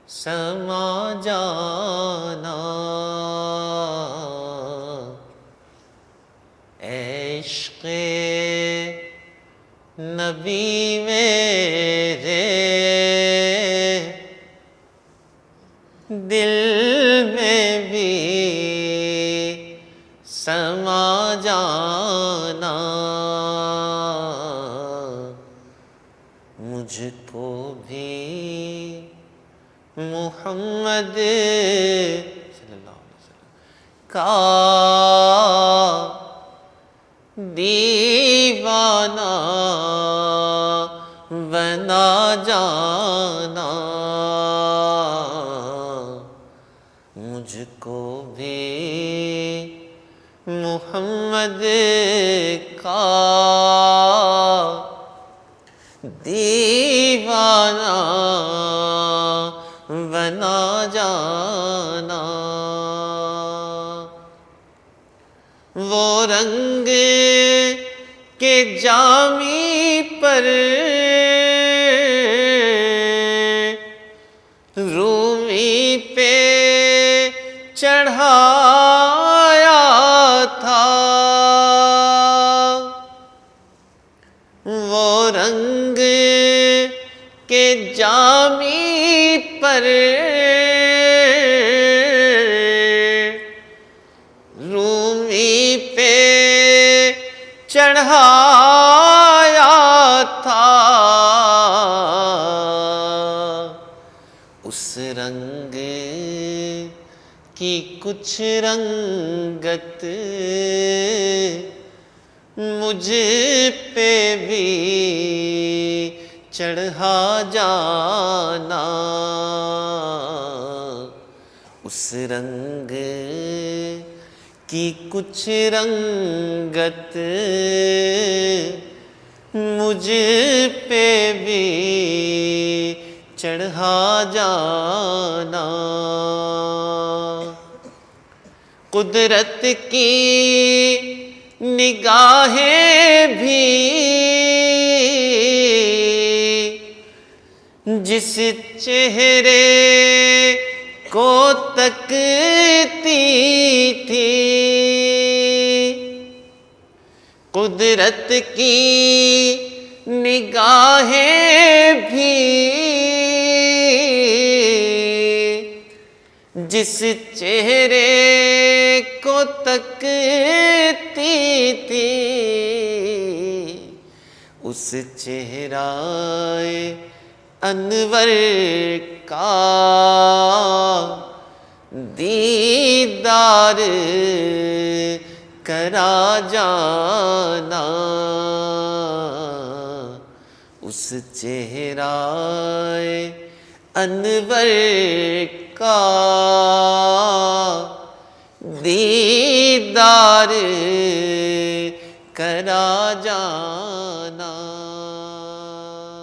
سما جانا، عشق نبی میرے دل میں بھی سما جانا، مجھ کو بھی محمد صلی اللہ علیہ وسلم کا دیوانہ بنا جانا، مجھ کو بھی محمد کا دیوانہ بنا جانا، وہ رنگ کے جامی پر رومی پہ چڑھایا تھا، وہ رنگ کے جامی پر رومی پہ چڑھایا تھا، اس رنگ کی کچھ رنگت مجھ پہ بھی چڑھا جانا، اس رنگ کی کچھ رنگت مجھ پہ بھی چڑھا جانا، قدرت کی نگاہیں بھی جس چہرے کو تکتی تھی، قدرت کی نگاہیں بھی جس چہرے کو تکتی تھی، اس چہرہ انور کا دیدار کرا جانا، اس چہرہ انور کا دیدار کرا جانا۔